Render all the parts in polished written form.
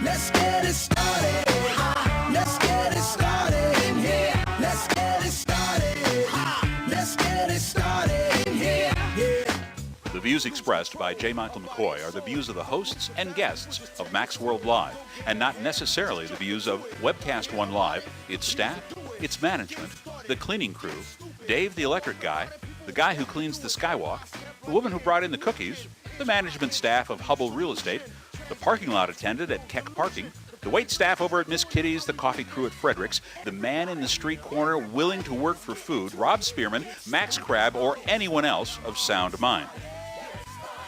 Let's get it started. Let's get it started in here. Let's get it started. Let's get it started in here. Yeah. The views expressed by J. Michael McCoy are the views of the hosts and guests of Max World Live, and not necessarily the views of Webcast One Live, its staff, its management, the cleaning crew, Dave the electric guy, the guy who cleans the skywalk, the woman who brought in the cookies, the management staff of Hubble Real Estate, the parking lot attendant at Keck Parking, the wait staff over at Miss Kitty's, the coffee crew at Frederick's, the man in the street corner willing to work for food, Rob Spearman, Max Crabb, or anyone else of sound mind.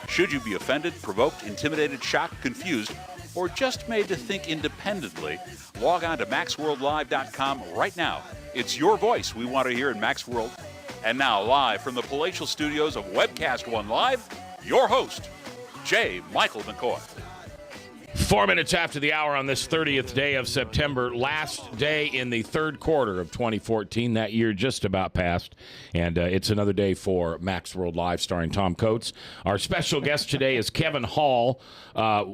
Should you be offended, provoked, intimidated, shocked, confused, or just made to think independently, log on to MaxWorldLive.com right now. It's your voice we want to hear in Max World. And now, live from the palatial studios of Webcast One Live, your host, J. Michael McCoy. 4 minutes after the hour on this 30th day of September, last day in the third quarter of 2014. That year just about passed, and it's another day for Max World Live starring Tom Coates. Our special guest today is Kevin Hall.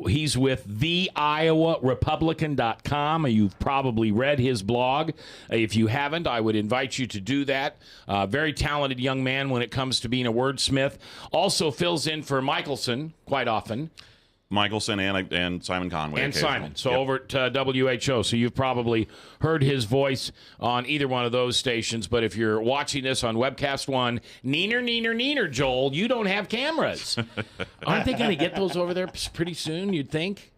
He's with theiowarepublican.com. You've probably read his blog. If you haven't, I would invite you to do that. Very talented young man when it comes to being a wordsmith. Also fills in for Michelson quite often. Michelson and Simon Conway. And Simon. So over at WHO. So you've probably heard his voice on either one of those stations. But if you're watching this on Webcast One, neener, Joel, you don't have cameras. Aren't they going to get those over there pretty soon, you'd think?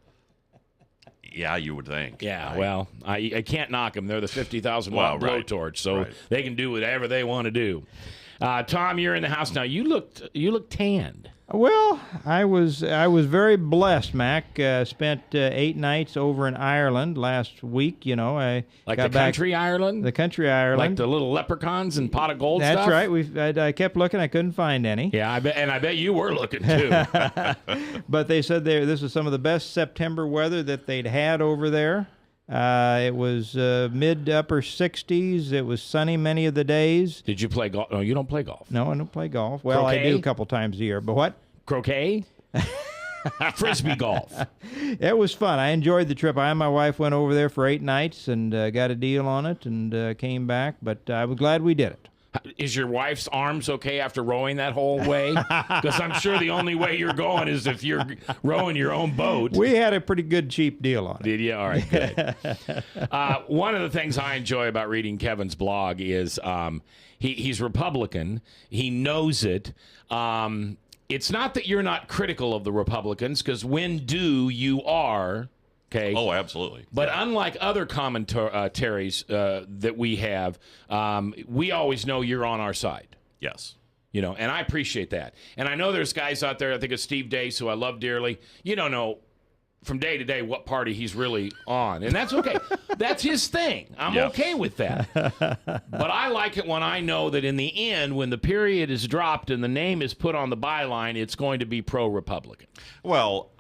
Yeah, you would think. Yeah, well, I can't knock them. They're the 50,000-watt blowtorch, so they can do whatever they want to do. Tom, you're in the house now. You look tanned. Well, I was very blessed, Mac. Spent 8 nights over in Ireland last week. You know, I like got the country Ireland. The country Ireland, like the little leprechauns and pot of gold. That's stuff? right. I kept looking. I couldn't find any. Yeah, I bet you were looking too. But they said this was some of the best September weather that they'd had over there. It was mid to upper 60s. It was sunny many of the days. Did you play golf? No, you don't play golf. No, I don't play golf. Well, Croquet? I do a couple times a year. But what? Croquet? Frisbee golf. It was fun. I enjoyed the trip. I and my wife went over there for 8 nights and got a deal on it and came back. But I was glad we did it. Is your wife's arms okay after rowing that whole way? Because I'm sure the only way you're going is if you're rowing your own boat. We had a pretty good cheap deal on it. Did you? All right, good. One of the things I enjoy about reading Kevin's blog is he's Republican. He knows it. It's not that you're not critical of the Republicans, because when due, you are. Okay. Oh, absolutely. But unlike other commentaries that we have, we always know you're on our side. Yes. You know, and I appreciate that. And I know there's guys out there, I think of Steve Dace, who I love dearly. You don't know from day to day what party he's really on. And that's okay. That's his thing. I'm okay with that. But I like it when I know that in the end, when the period is dropped and the name is put on the byline, it's going to be pro-Republican. Well,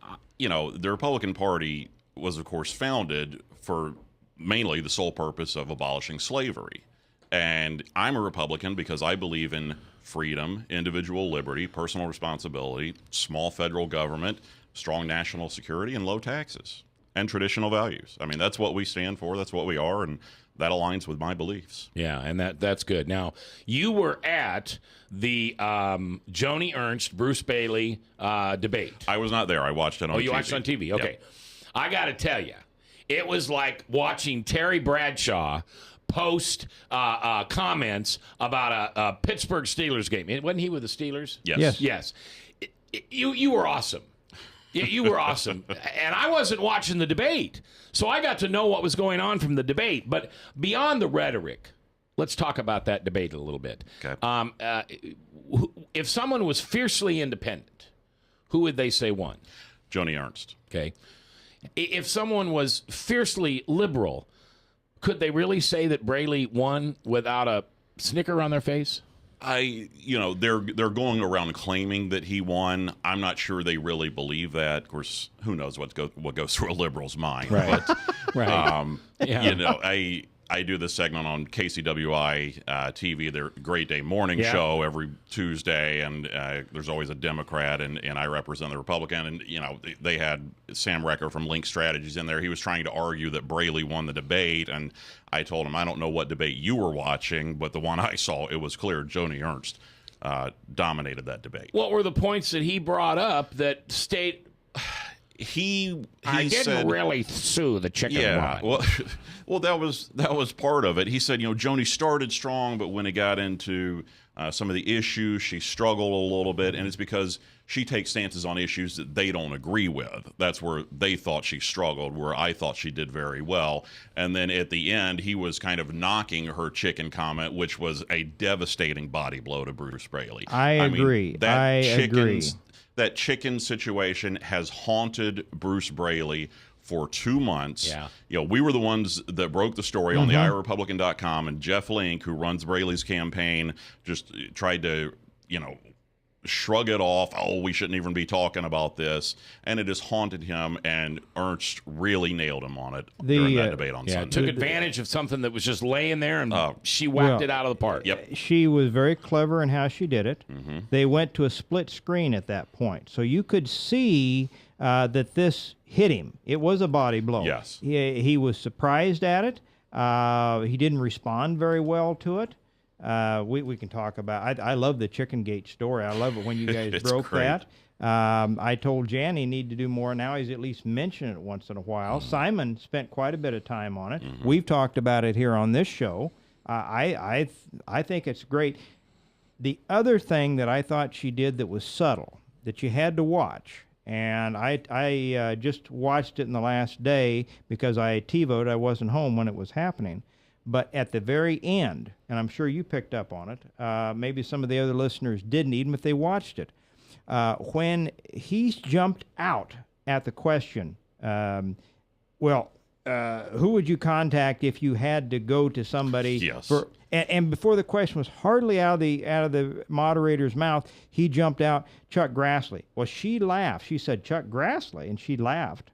you know, the Republican Party was, of course, founded for mainly the sole purpose of abolishing slavery. And I'm a Republican because I believe in freedom, individual liberty, personal responsibility, small federal government, strong national security, and low taxes, and traditional values. I mean, that's what we stand for. That's what we are, and that aligns with my beliefs. Yeah, and that's good. Now, you were at the Joni Ernst, Bruce Bailey debate. I was not there. I watched it on TV. Oh, you watched it on TV? Okay. Yep. I got to tell you, it was like watching Terry Bradshaw post comments about a Pittsburgh Steelers game. Wasn't he with the Steelers? Yes. Yes. You were awesome. You were awesome. And I wasn't watching the debate, so I got to know what was going on from the debate. But beyond the rhetoric, let's talk about that debate a little bit. Okay. If someone was fiercely independent, who would they say won? Joni Ernst. Okay. If someone was fiercely liberal, could they really say that Braley won without a snicker on their face? They're going around claiming that he won. I'm not sure they really believe that. Of course, who knows what goes through a liberal's mind? Right. But, right. You know, I do this segment on KCWI TV, their Great Day morning Yeah. show every Tuesday, and there's always a Democrat, and I represent the Republican. And they had Sam Recker from Link Strategies in there. He was trying to argue that Braley won the debate, and I told him, I don't know what debate you were watching, but the one I saw, it was clear Joni Ernst dominated that debate. What were the points that he brought up that state? He I didn't said, really sue the chicken yeah, run. well, that was part of it. He said, Joni started strong, but when it got into some of the issues, she struggled a little bit, and it's because she takes stances on issues that they don't agree with. That's where they thought she struggled, where I thought she did very well. And then at the end, he was kind of knocking her chicken comment, which was a devastating body blow to Bruce Braley. I agree. I agree. That chicken situation has haunted Bruce Braley for 2 months. Yeah. We were the ones that broke the story on the IRepublican.com, and Jeff Link, who runs Braley's campaign, just tried to, shrug it off. Oh, we shouldn't even be talking about this. And it has haunted him, and Ernst really nailed him on it during that debate on Sunday. Took advantage of something that was just laying there, and she whacked it out of the park. Yep. She was very clever in how she did it. Mm-hmm. They went to a split screen at that point, so you could see that this hit him. It was a body blow. Yes. He was surprised at it. He didn't respond very well to it. We can talk about. I love the Chicken Gate story. I love it when you guys It's broke great. that. I told Jan he needed to do more. Now he's at least mentioned it once in a while. Simon spent quite a bit of time on it. We've talked about it here on this show. I think it's great. The other thing that I thought she did that was subtle, that you had to watch, and I just watched it in the last day because I TiVoed. I wasn't home when it was happening. But at the very end, and I'm sure you picked up on it, maybe some of the other listeners didn't, even if they watched it, when he jumped out at the question, who would you contact if you had to go to somebody? Yes. And before the question was hardly out of the moderator's mouth, he jumped out, Chuck Grassley. Well, she laughed. She said, Chuck Grassley, and she laughed.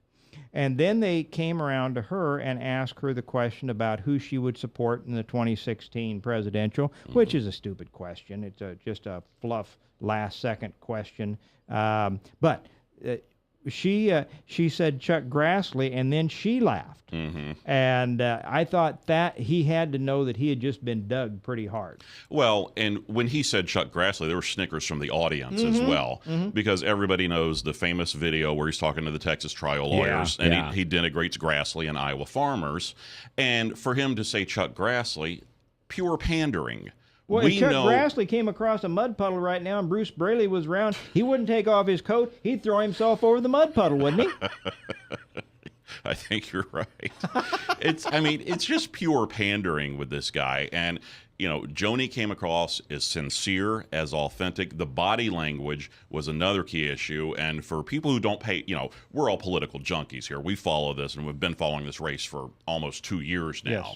And then they came around to her and asked her the question about who she would support in the 2016 presidential, which is a stupid question. It's just a fluff last-second question. But she said Chuck Grassley, and then she laughed. And I thought that he had to know that he had just been dug pretty hard. Well, and when he said Chuck Grassley, there were snickers from the audience as well, because everybody knows the famous video where he's talking to the Texas trial lawyers, and he denigrates Grassley and Iowa farmers. And for him to say Chuck Grassley, pure pandering. Well, if Chuck Grassley came across a mud puddle right now and Bruce Braley was around, he wouldn't take off his coat. He'd throw himself over the mud puddle, wouldn't he? I think you're right. It's just pure pandering with this guy. And, Joni came across as sincere, as authentic. The body language was another key issue. And for people who don't pay, we're all political junkies here. We follow this, and we've been following this race for almost 2 years now.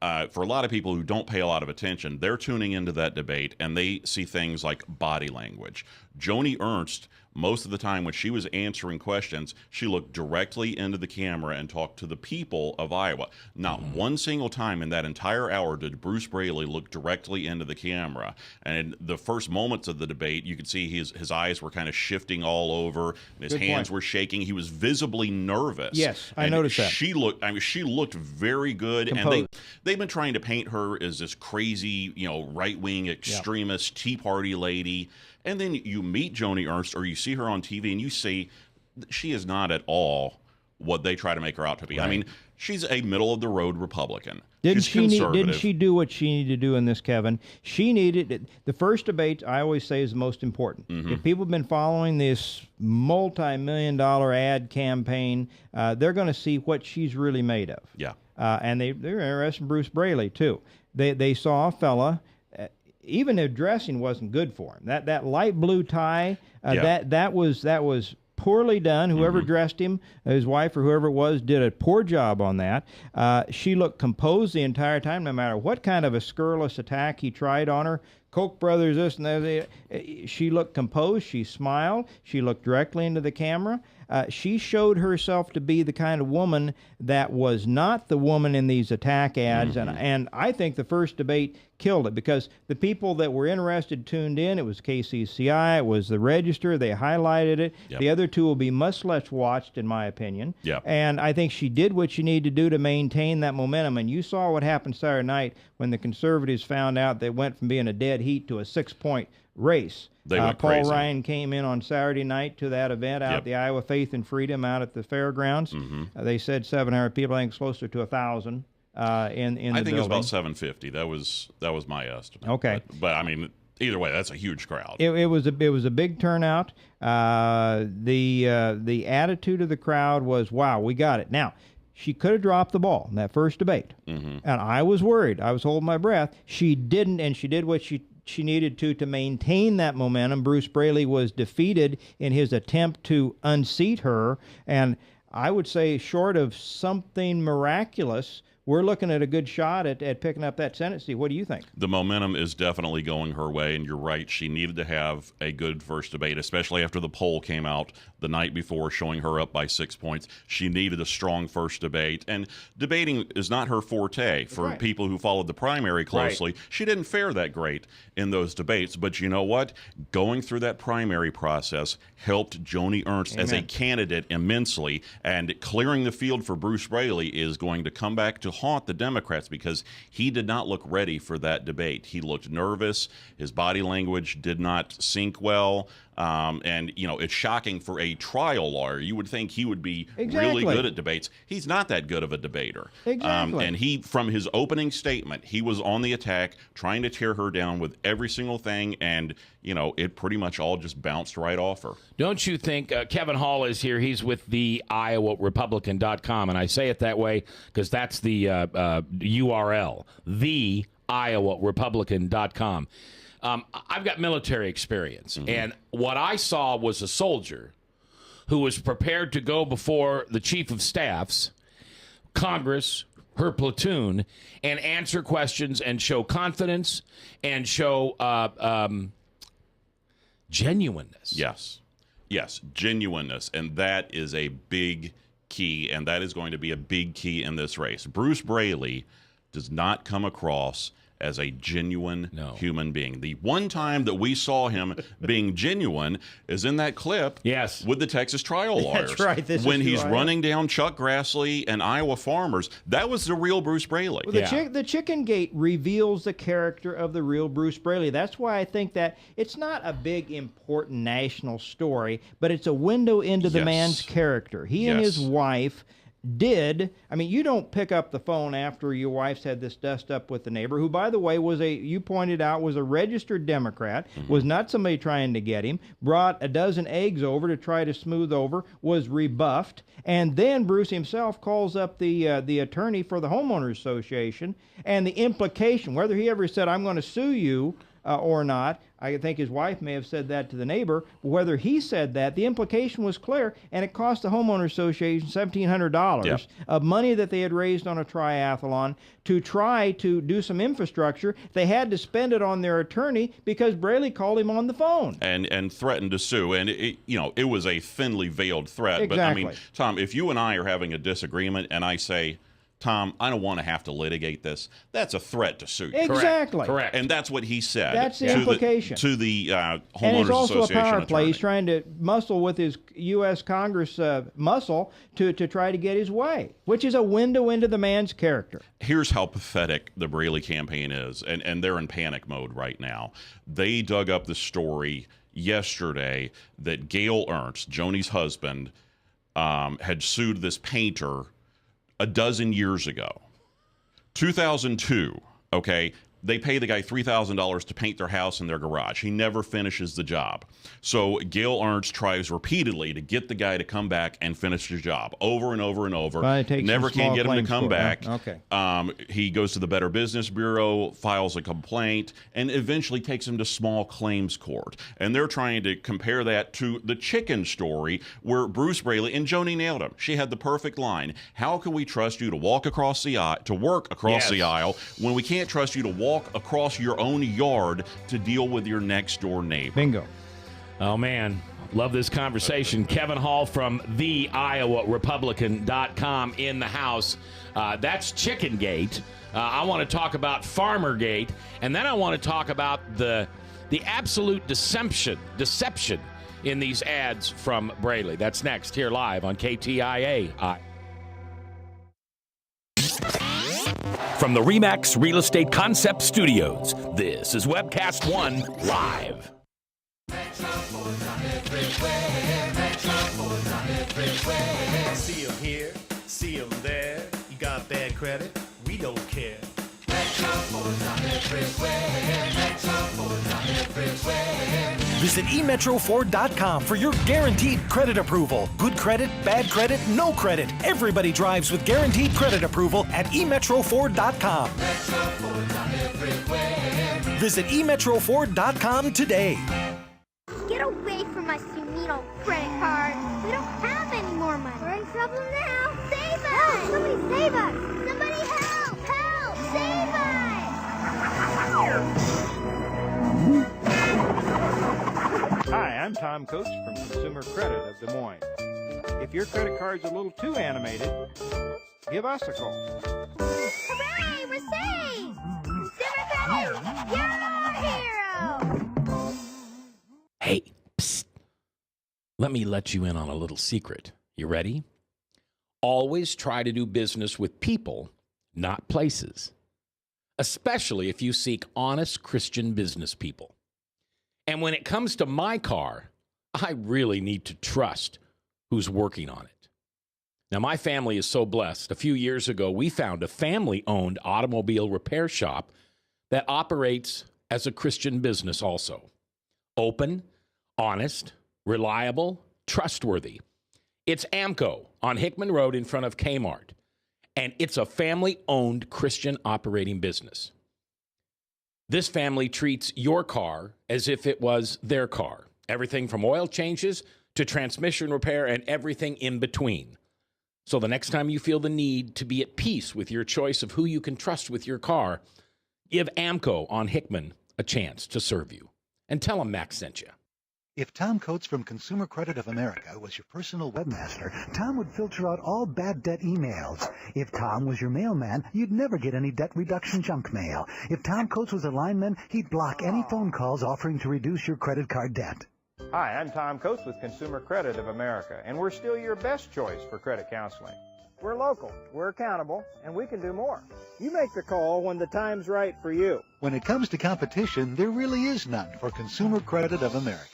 Yes. For a lot of people who don't pay a lot of attention, they're tuning into that debate, and they see things like body language. Joni Ernst, most of the time when she was answering questions, she looked directly into the camera and talked to the people of Iowa. Not one single time in that entire hour did Bruce Braley look directly into the camera. And in the first moments of the debate, you could see his eyes were kind of shifting all over, and his hands were shaking. He was visibly nervous. Yes, I And noticed that. She looked very good. Composed. And they've been trying to paint her as this crazy, right-wing extremist Tea Party lady. And then you meet Joni Ernst, or you see her on TV, and you see she is not at all what they try to make her out to be. Right. She's a middle-of-the-road Republican. Didn't She's conservative. didn't she do what she needed to do in this, Kevin? She needed the first debate. I always say is the most important. If people have been following this multi-million-dollar ad campaign, they're going to see what she's really made of. Yeah. And they're interested in Bruce Braley too. They saw a fella. Even the dressing wasn't good for him. That light blue tie, that was poorly done. Whoever dressed him, his wife or whoever it was, did a poor job on that. She looked composed the entire time, no matter what kind of a scurrilous attack he tried on her. Koch brothers, this and that. She looked composed. She smiled. She looked directly into the camera. she showed herself to be the kind of woman that was not the woman in these attack ads, and I think the first debate killed it because the people that were interested tuned in. It was KCCI, it was the Register, they highlighted it. Yep. The other two will be much less watched, in my opinion. Yep. And I think she did what she needed to do to maintain that momentum. And you saw what happened Saturday night when the conservatives found out they went from being a dead heat to a 6-point race. They went Paul crazy. Ryan came in on Saturday night to that event out Yep. at the Iowa Faith and Freedom out at the fairgrounds. They said 700 people. I think it's closer to 1,000 in the I think building. it was about 750. That was my estimate. Okay. But I mean, either way, that's a huge crowd. It was a big turnout. The attitude of the crowd was, wow, we got it. Now, she could have dropped the ball in that first debate, and I was worried. I was holding my breath. She didn't, and she did what she needed to maintain that momentum. Bruce Braley was defeated in his attempt to unseat her, and I would say, short of something miraculous, we're looking at a good shot at picking up that Senate seat. What do you think? The momentum is definitely going her way, and you're right. She needed to have a good first debate, especially after the poll came out the night before showing her up by 6 points. She needed a strong first debate, and debating is not her forte. For right. people who followed the primary closely, she didn't fare that great in those debates. But you know what? Going through that primary process helped Joni Ernst as a candidate immensely, and clearing the field for Bruce Braley is going to come back to haunt the Democrats because he did not look ready for that debate. He looked nervous. His body language did not sync well. And, you know, it's shocking for a trial lawyer. You would think he would be really good at debates. He's not that good of a debater. Exactly. And he, from his opening statement, he was on the attack, trying to tear her down with every single thing. And, you know, it pretty much all just bounced right off her. Don't you think Kevin Hall is here? He's with the IowaRepublican.com, and I say it that way because that's the URL, the IowaRepublican.com. I've got military experience, and what I saw was a soldier who was prepared to go before the chief of staffs, Congress, her platoon, and answer questions and show confidence and show genuineness. Yes, genuineness. And that is a big key, and that is going to be a big key in this race. Bruce Braley does not come across as a genuine human being. The one time that we saw him being genuine is in that clip with the Texas trial lawyers. That's right. When he's running down Chuck Grassley and Iowa farmers. That was the real Bruce Braley. Well, the Chicken Gate reveals the character of the real Bruce Braley. That's why I think that it's not a big, important national story, but it's a window into the man's character. He and his wife you don't pick up the phone after your wife's had this dust up with the neighbor, who, by the way, you pointed out, was a registered Democrat, was not somebody trying to get him, brought a dozen eggs over to try to smooth over, was rebuffed, and then Bruce himself calls up the attorney for the homeowners association, and the implication, whether he ever said, I'm going to sue you, or not. I think his wife may have said that to the neighbor. But whether he said that, the implication was clear, and it cost the homeowners association $1,700 of money that they had raised on a triathlon to try to do some infrastructure. They had to spend it on their attorney because Braley called him on the phone and threatened to sue. And it was a thinly veiled threat. Exactly. But I mean, Tom, if you and I are having a disagreement, and I say, Tom, I don't want to have to litigate this, that's a threat to sue you. Exactly. Correct. And that's what he said. That's the implication. To the homeowners and it's also association a power play. attorney. He's trying to muscle with his U.S. Congress muscle to try to get his way, which is a window into the man's character. Here's how pathetic the Braley campaign is, and they're in panic mode right now. They dug up the story yesterday that Gail Ernst, Joni's husband, had sued this painter a dozen years ago. 2002, okay? They pay the guy $3,000 to paint their house and their garage. He never finishes the job. So Gail Ernst tries repeatedly to get the guy to come back and finish the job over and over and over. Never can get him to come back. Okay. He goes to the Better Business Bureau, files a complaint, and eventually takes him to small claims court. And they're trying to compare that to the chicken story where Bruce Braley, and Joni nailed him. She had the perfect line. How can we trust you to walk across the aisle, to work across the aisle, when we can't trust you to walk across your own yard to deal with your next door neighbor? Bingo. Oh, man. Love this conversation. Kevin Hall from theiowarepublican.com in the house. That's Chicken Gate. I want to talk about Farmer Gate, and then I want to talk about the absolute deception in these ads from Braley. That's next here live on KTIA. From the RE/MAX Real Estate Concept Studios, this is Webcast One Live. See 'em here, see 'em there. You got bad credit, we don't care. Visit emetroford.com for your guaranteed credit approval. Good credit, bad credit, no credit. Everybody drives with guaranteed credit approval at emetroford.com. Visit emetroford.com today. Get away from us, you mean old credit card. We don't have any more money. We're in trouble now. Save us! Help! Somebody save us! Somebody help! Help! Save us! Hi, I'm Tom Coates from Consumer Credit of Des Moines. If your credit card's a little too animated, give us a call. Hooray! We're saved! Consumer Credit! You're our hero! Hey, psst. Let me let you in on a little secret. You ready? Always try to do business with people, not places. Especially if you seek honest Christian business people. And when it comes to my car, I really need to trust who's working on it. Now, my family is so blessed. A few years ago, we found a family-owned automobile repair shop that operates as a Christian business also. Open, honest, reliable, trustworthy. It's AMCO on Hickman Road in front of Kmart. And it's a family-owned Christian operating business. This family treats your car as if it was their car. Everything from oil changes to transmission repair and everything in between. So the next time you feel the need to be at peace with your choice of who you can trust with your car, give AMCO on Hickman a chance to serve you. And tell them Max sent you. If Tom Coates from Consumer Credit of America was your personal webmaster, Tom would filter out all bad debt emails. If Tom was your mailman, you'd never get any debt reduction junk mail. If Tom Coates was a lineman, he'd block any phone calls offering to reduce your credit card debt. Hi, I'm Tom Coates with Consumer Credit of America, and we're still your best choice for credit counseling. We're local, we're accountable, and we can do more. You make the call when the time's right for you. When it comes to competition, there really is none for Consumer Credit of America.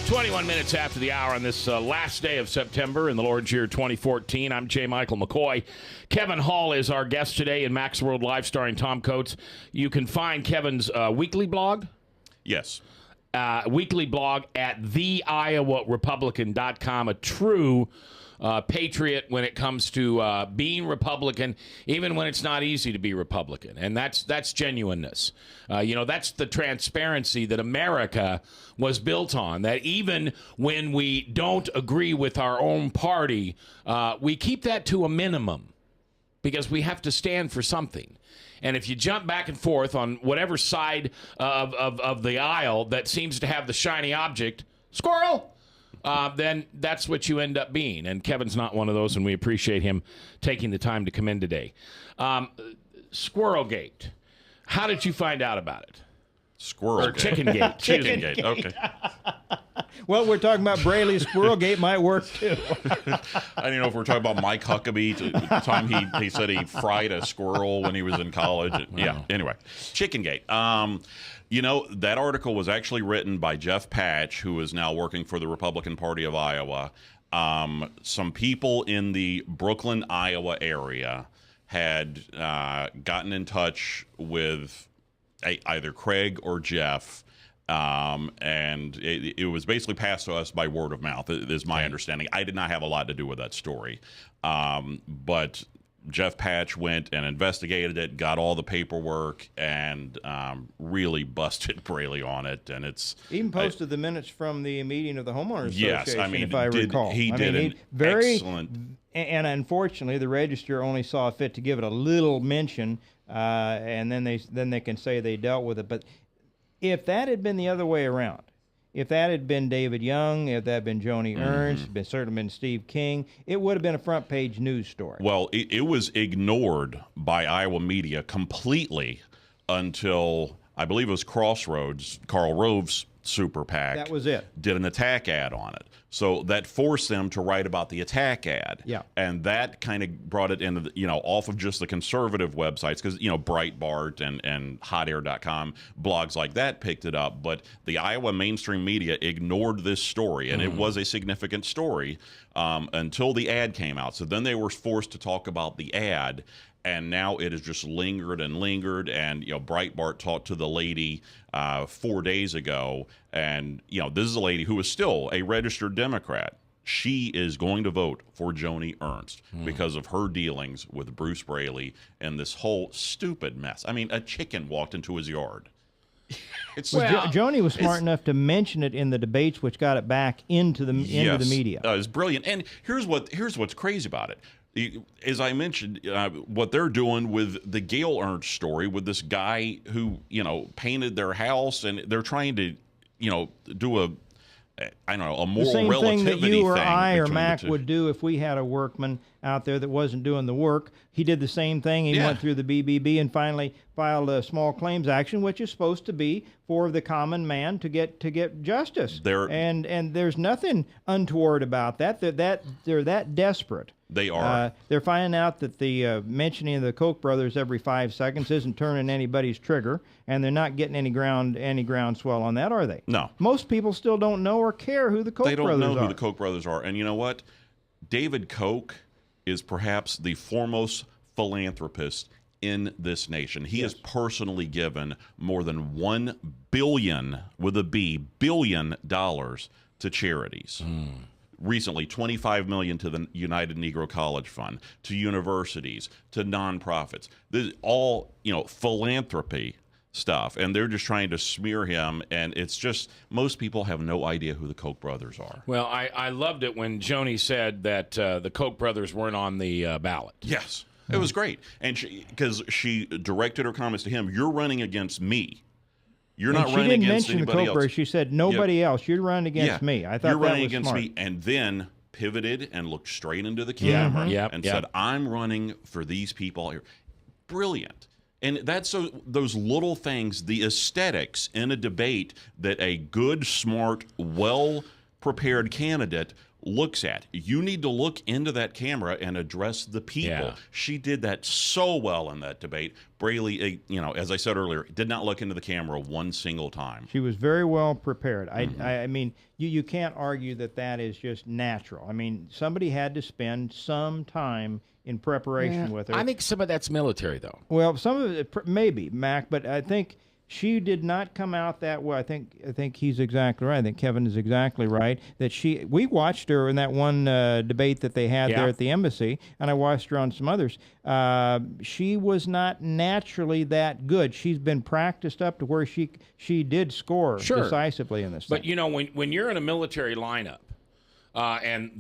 21 minutes after the hour on this last day of September in the Lord's year 2014. I'm J. Michael McCoy. Kevin Hall is our guest today in Max World Live starring Tom Coates. You can find Kevin's weekly blog. Yes. Weekly blog at theiowarepublican.com. A true patriot when it comes to being Republican, even when it's not easy to be Republican. And that's genuineness. That's the transparency that America was built on, that even when we don't agree with our own party, we keep that to a minimum because we have to stand for something. And if you jump back and forth on whatever side of the aisle that seems to have the shiny object, squirrel, then that's what you end up being. And Kevin's not one of those, and we appreciate him taking the time to come in today. Squirrelgate. How did you find out about it? Squirrel Or Chicken Gate. Chicken Gate. Okay. Well, we're talking about Braley. Squirrelgate might work too. I don't know if we're talking about Mike Huckabee. The time he said he fried a squirrel when he was in college. Yeah. Anyway, Chicken Gate. That article was actually written by Jeff Patch, who is now working for the Republican Party of Iowa. Some people in the Brooklyn, Iowa area had gotten in touch with either Craig or Jeff. And it was basically passed to us by word of mouth, is my understanding. I did not have a lot to do with that story. But Jeff Patch went and investigated it, got all the paperwork, and really busted Braley on it. And it's even posted the minutes from the meeting of the homeowners yes, association. I mean, if I recall, he did an excellent. And unfortunately, the Register only saw fit to give it a little mention, and then they can say they dealt with it. But if that had been the other way around, if that had been David Young, if that had been Joni Ernst, certainly been Steve King, it would have been a front page news story. Well, it was ignored by Iowa media completely until I believe it was Crossroads, Karl Rove's super PAC. That was it. Did an attack ad on it. So that forced them to write about the attack ad. Yeah. And that kind of brought it into, off of just the conservative websites, because, Breitbart and HotAir.com, blogs like that picked it up. But the Iowa mainstream media ignored this story, and it was a significant story until the ad came out. So then they were forced to talk about the ad. And now it has just lingered and lingered. And, Breitbart talked to the lady 4 days ago. And, this is a lady who is still a registered Democrat. She is going to vote for Joni Ernst because of her dealings with Bruce Braley and this whole stupid mess. I mean, a chicken walked into his yard. Joni was smart enough to mention it in the debates, which got it back into the media. It's brilliant. And here's what's crazy about it. As I mentioned, what they're doing with the Gail Ernst story, with this guy who, painted their house, and they're trying to, do a moral the same relativity thing that you or thing I or between Mac the two. would do if we had a workman out there that wasn't doing the work. He did the same thing. He went through the BBB and finally filed a small claims action, which is supposed to be for the common man to get justice. And there's nothing untoward about that. They're that desperate. They are. They're finding out that the mentioning of the Koch brothers every 5 seconds isn't turning anybody's trigger, and they're not getting any groundswell on that, are they? No. Most people still don't know or care who the Koch brothers are. They don't know who the Koch brothers are. And you know what? David Koch is perhaps the foremost philanthropist in this nation. He has personally given more than $1 billion, with a B, billion dollars to charities. Recently, $25 million to the United Negro College Fund, to universities, to nonprofits. This is all, philanthropy stuff, and they're just trying to smear him, and it's just, most people have no idea who the Koch brothers are. Well, I loved it when Joni said that the Koch brothers weren't on the ballot. Yes, it was great. And because she directed her comments to him, you're running against me. You're not running against anybody else. She didn't mention the Koch brothers. She said nobody else. You're running against me. I thought you're that running was against smart. me, and then pivoted and looked straight into the camera and said, I'm running for these people here. Brilliant. And that's those little things, the aesthetics in a debate that a good, smart, well-prepared candidate looks at. You need to look into that camera and address the people. Yeah. She did that so well in that debate. Braley, as I said earlier, did not look into the camera one single time. She was very well prepared. I mean, you can't argue that is just natural. I mean, somebody had to spend some time in preparation with her. I think some of that's military, though. Well, some of it maybe, Mac, but I think she did not come out that way. I think he's exactly right. I think Kevin is exactly right. That we watched her in that one debate that they had there at the embassy, and I watched her on some others. She was not naturally that good. She's been practiced up to where she did score decisively in this. But when you're in a military lineup, and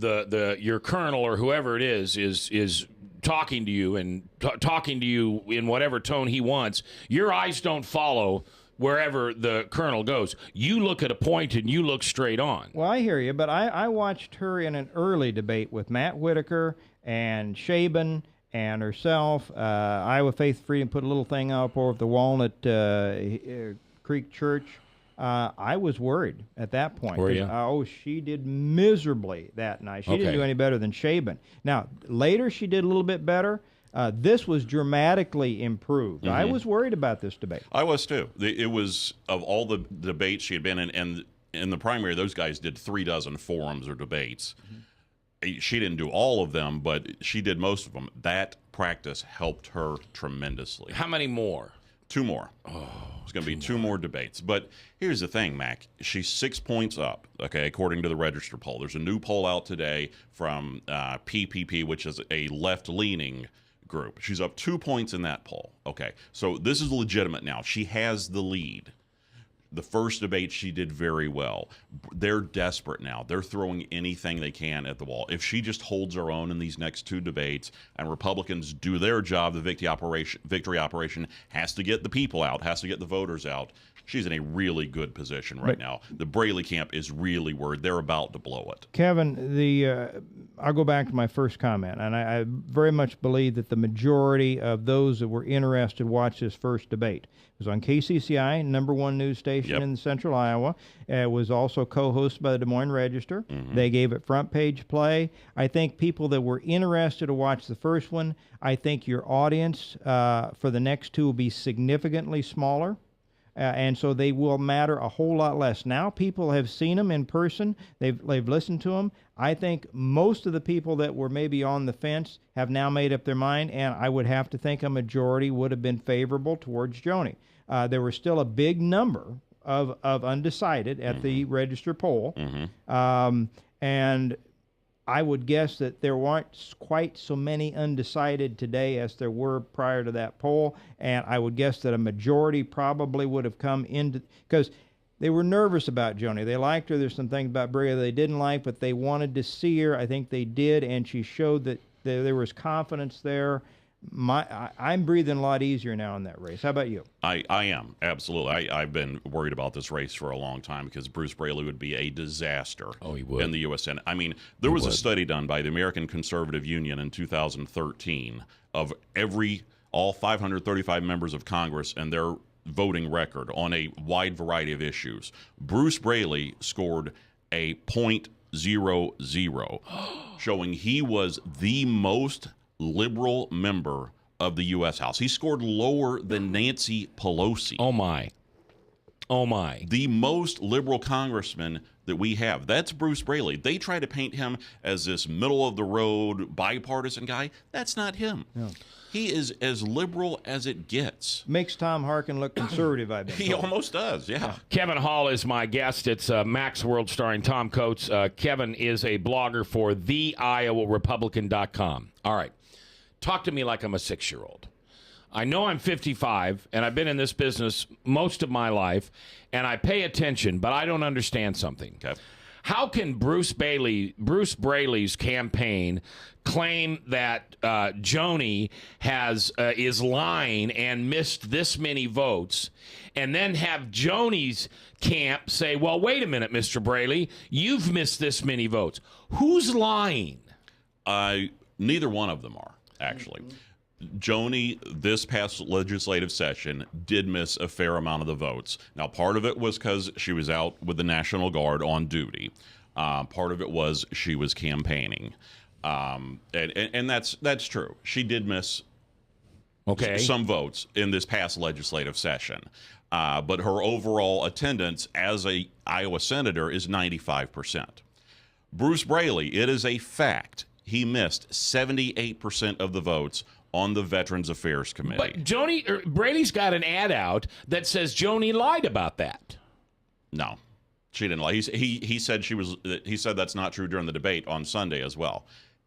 your colonel or whoever it is talking to you and talking to you in whatever tone he wants, your eyes don't follow wherever the colonel goes. You look at a point and you look straight on. Well, I hear you, but I watched her in an early debate with Matt Whitaker and Shaban and herself. Iowa Faith Freedom put a little thing up over the Walnut Creek Church. I was worried at that point. Were you? She did miserably that night. She didn't do any better than Shaban. Now, later she did a little bit better. This was dramatically improved. I was worried about this debate. I was too. It was, of all the debates she had been in, and in the primary, those guys did 36 forums or debates. She didn't do all of them, but she did most of them. That practice helped her tremendously. How many more? 2 more. It's going to be 2 more debates. But here's the thing, Mac. She's 6 points up, okay, according to the Register poll. There's a new poll out today from PPP, which is a left-leaning group. She's up 2 points in that poll. Okay, so this is legitimate now. She has the lead. The first debate, she did very well. They're desperate now. They're throwing anything they can at the wall. If she just holds her own in these next 2 debates and Republicans do their job, the victory operation has to get the people out, has to get the voters out. She's in a really good position right now. The Braley camp is really worried. They're about to blow it. Kevin, I'll go back to my first comment, and I very much believe that the majority of those that were interested watched this first debate. It was on KCCI, #1 news station in central Iowa. It was also co-hosted by the Des Moines Register. They gave it front page play. I think people that were interested to watch the first one, I think your audience for the next 2 will be significantly smaller. And so they will matter a whole lot less. Now people have seen them in person. They've listened to them. I think most of the people that were maybe on the fence have now made up their mind, and I would have to think a majority would have been favorable towards Joni. There were still a big number of undecided at the Register poll, and I would guess that there weren't quite so many undecided today as there were prior to that poll, and I would guess that a majority probably would have come into, because they were nervous about Joni. They liked her. There's some things about Brea they didn't like, but they wanted to see her. I think they did, and she showed that there was confidence there. I'm breathing a lot easier now in that race. How about you? I am, absolutely. I've been worried about this race for a long time because Bruce Braley would be a disaster in the U.S. Senate. I mean, there was a study done by the American Conservative Union in 2013 of all 535 members of Congress and their voting record on a wide variety of issues. Bruce Braley scored a .00, showing he was the most liberal member of the U.S. House. He scored lower than Nancy Pelosi. Oh, my. The most liberal congressman that we have. That's Bruce Braley. They try to paint him as this middle-of-the-road, bipartisan guy. That's not him. No. He is as liberal as it gets. Makes Tom Harkin look conservative, I bet. He almost does, yeah. Kevin Hall is my guest. It's Max World starring Tom Coates. Kevin is a blogger for theiowarepublican.com. All right. Talk to me like I'm a 6-year-old. I know I'm 55, and I've been in this business most of my life, and I pay attention, but I don't understand something. Okay. How can Bruce Braley's campaign claim that Joni is lying and missed this many votes, and then have Joni's camp say, well, wait a minute, Mr. Braley, you've missed this many votes? Who's lying? Neither one of them are, actually. Joni, this past legislative session, did miss a fair amount of the votes. Now, part of it was because she was out with the National Guard on duty. Part of it was she was campaigning. And that's true. She did miss some votes in this past legislative session. But her overall attendance as a Iowa senator is 95%. Bruce Braley, it is a fact, he missed 78% of the votes on the Veterans Affairs Committee. But Braley's got an ad out that says Joni lied about that. No, she didn't lie. He said he said that's not true during the debate on Sunday as well.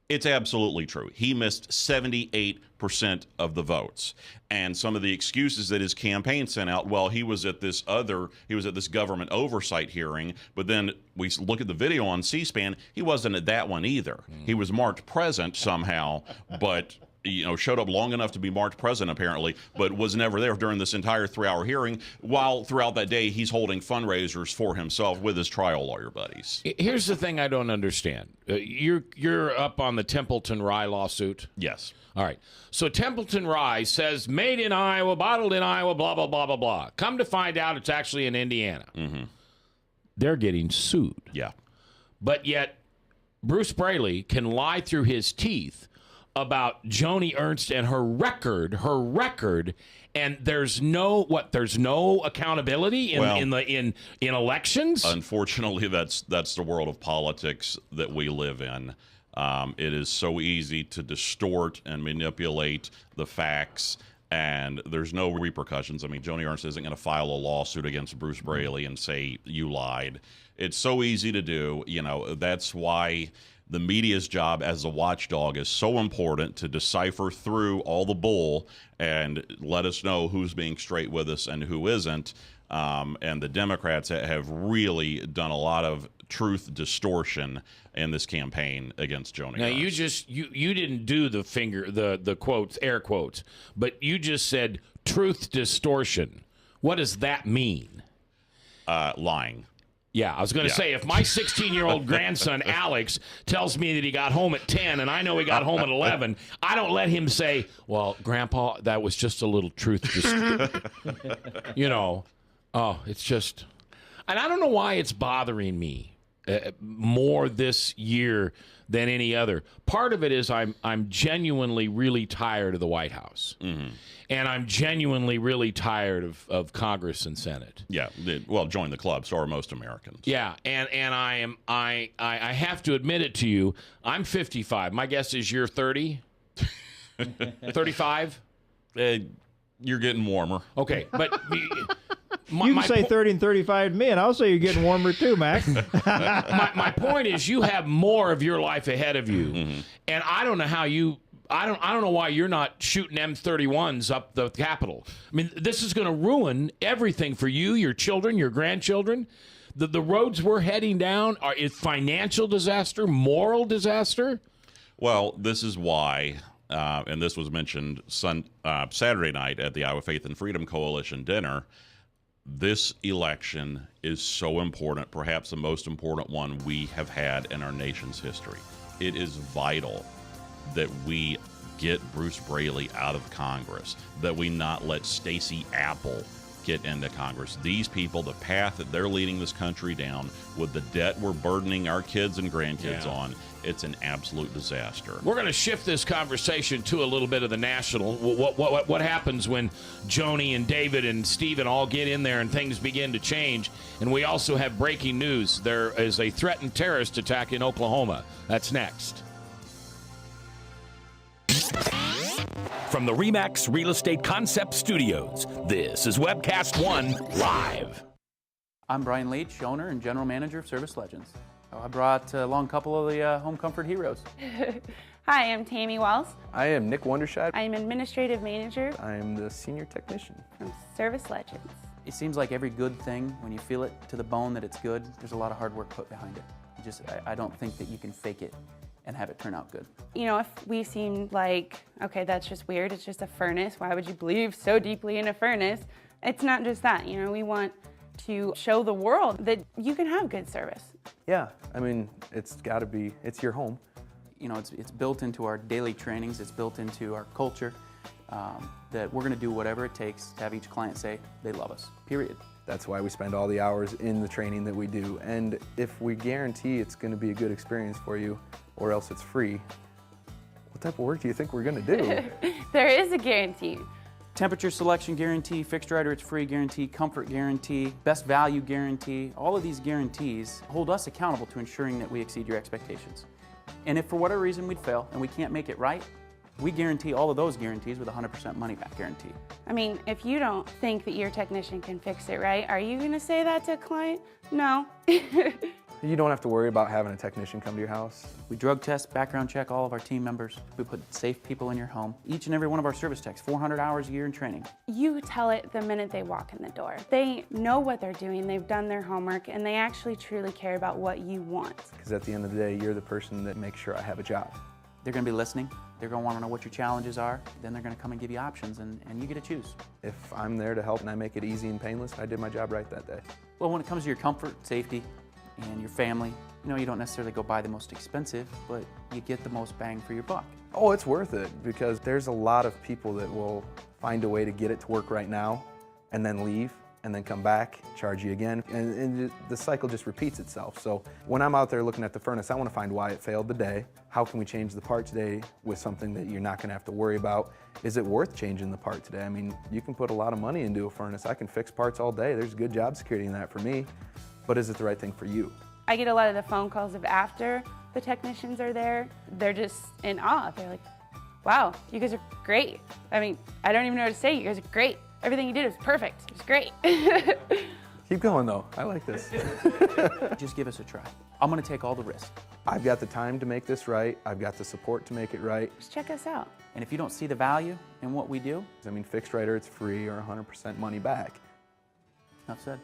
It's absolutely true. He missed 78% of the votes. And some of the excuses that his campaign sent out, well, he was at this government oversight hearing, but then we look at the video on C-SPAN, he wasn't at that one either. He was marked present somehow, but showed up long enough to be marked present, apparently, but was never there during this entire 3-hour hearing, while throughout that day he's holding fundraisers for himself with his trial lawyer buddies. Here's the thing I don't understand. You're up on the Templeton Rye lawsuit? Yes. All right. So Templeton Rye says, made in Iowa, bottled in Iowa, blah, blah, blah, blah, blah. Come to find out it's actually in Indiana. Mm-hmm. They're getting sued. Yeah. But yet Bruce Braley can lie through his teeth about Joni Ernst and her record, and there's no accountability in elections. Unfortunately, that's the world of politics that we live in. It is so easy to distort and manipulate the facts and there's no repercussions. I mean, Joni Ernst isn't going to file a lawsuit against Bruce Braley and say you lied. It's so easy to do. You know, that's why the media's job as a watchdog is so important, to decipher through all the bull and let us know who's being straight with us and who isn't. And the Democrats have really done a lot of truth distortion in this campaign against Joni Now, Ernst. you didn't do the quotes, air quotes, but you just said truth distortion. What does that mean? Lying. Yeah, I was going to say, if my 16-year-old grandson, Alex, tells me that he got home at 10 and I know he got home at 11, I don't let him say, well, Grandpa, that was just a little truth distortion. You know, it's just... And I don't know why it's bothering me more this year than any other. Part of it is I'm genuinely really tired of the White House. Mm-hmm. And I'm genuinely really tired of Congress and Senate. Yeah, well, join the club. So are most Americans. Yeah, and I have to admit it to you. I'm 55. My guess is you're 30, 35. You're getting warmer. Okay, but you can say 30 and 35 to me, and I'll say you're getting warmer too, Max. my point is, you have more of your life ahead of you, mm-hmm. and I don't know how you. I don't know why you're not shooting M31s up the Capitol. I mean, this is going to ruin everything for you, your children, your grandchildren. The roads we're heading down are a financial disaster, moral disaster. Well, this is why, and this was mentioned Saturday night at the Iowa Faith and Freedom Coalition dinner. This election is so important, perhaps the most important one we have had in our nation's history. It is vital that we get Bruce Braley out of Congress, that we not let Stacey Apple get into Congress. These people, the path that they're leading this country down with the debt we're burdening our kids and grandkids on, it's an absolute disaster. We're going to shift this conversation to a little bit of the national. What happens when Joni and David and Stephen all get in there and things begin to change? And we also have breaking news. There is a threatened terrorist attack in Oklahoma. That's next. From the RE/MAX Real Estate Concept Studios, this is Webcast One Live. I'm Brian Leach, owner and general manager of Service Legends. I brought along a couple of the home comfort heroes. Hi, I'm Tammy Wells. I am Nick Wondershad. I'm administrative manager. I am the senior technician from Service Legends. It seems like every good thing, when you feel it to the bone that it's good, there's a lot of hard work put behind it. I don't think that you can fake it and have it turn out good. You know, if we seem like, okay, that's just weird, it's just a furnace, why would you believe so deeply in a furnace? It's not just that, you know, we want to show the world that you can have good service. Yeah, I mean, it's gotta be, it's your home. You know, it's built into our daily trainings, it's built into our culture, that we're gonna do whatever it takes to have each client say they love us, period. That's why we spend all the hours in the training that we do. And if we guarantee it's gonna be a good experience for you, or else it's free, what type of work do you think we're gonna do? There is a guarantee. Temperature selection guarantee, fixed right or it's free guarantee, comfort guarantee, best value guarantee. All of these guarantees hold us accountable to ensuring that we exceed your expectations. And if for whatever reason we'd fail and we can't make it right, we guarantee all of those guarantees with a 100% money back guarantee. I mean, if you don't think that your technician can fix it right, are you gonna say that to a client? No. You don't have to worry about having a technician come to your house. We drug test, background check all of our team members. We put safe people in your home. Each and every one of our service techs, 400 hours a year in training. You tell it the minute they walk in the door. They know what they're doing, they've done their homework, and they actually truly care about what you want. Because at the end of the day, you're the person that makes sure I have a job. They're gonna be listening. They're gonna wanna know what your challenges are. Then they're gonna come and give you options, and you get to choose. If I'm there to help and I make it easy and painless, I did my job right that day. Well, when it comes to your comfort, safety, and your family, you know, you don't necessarily go buy the most expensive, but you get the most bang for your buck. Oh, it's worth it, because there's a lot of people that will find a way to get it to work right now and then leave and then come back, charge you again, and the cycle just repeats itself. So when I'm out there looking at the furnace, I want to find why it failed today. How can we change the part today with something that you're not going to have to worry about? Is it worth changing the part today? I mean, you can put a lot of money into a furnace. I can fix parts all day. There's good job security in that for me, but is it the right thing for you? I get a lot of the phone calls of after the technicians are there. They're just in awe. They're like, wow, you guys are great. I mean, I don't even know what to say. You guys are great. Everything you did was perfect. It was great. Keep going, though. I like this. Just give us a try. I'm going to take all the risk. I've got the time to make this right. I've got the support to make it right. Just check us out. And if you don't see the value in what we do, I mean, fixed right or it's free or 100% money back. enough said.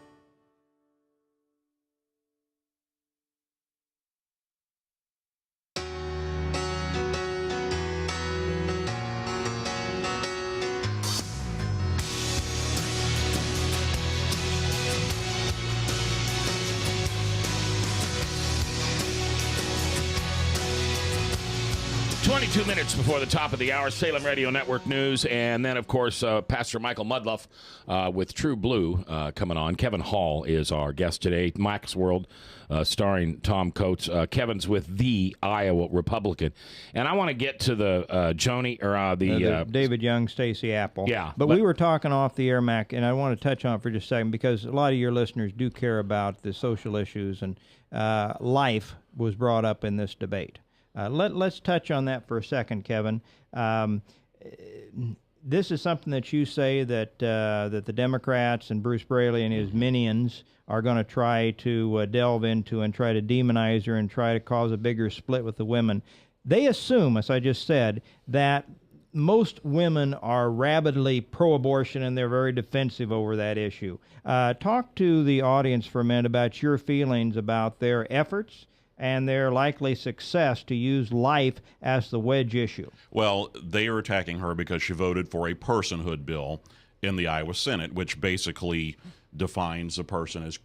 Two minutes before the top of the hour, Salem Radio Network News, and then, of course, Pastor Michael Mudloff with True Blue coming on. Kevin Hall is our guest today. Max World, starring Tom Coates. Kevin's with the Iowa Republican, and I want to get to the Joni or the David Young, Stacey Apple. Yeah, but we were talking off the air, Mac, and I want to touch on it for just a second because a lot of your listeners do care about the social issues, and life was brought up in this debate. Let's touch on that for a second, Kevin. This is something that you say that the Democrats and Bruce Braley and his minions are going to try to delve into and try to demonize her and try to cause a bigger split with the women. They assume, as I just said, that most women are rabidly pro-abortion and they're very defensive over that issue. Talk to the audience for a minute about your feelings about their efforts and their likely success to use life as the wedge issue. Well, they are attacking her because she voted for a personhood bill in the Iowa Senate, which basically defines a person as,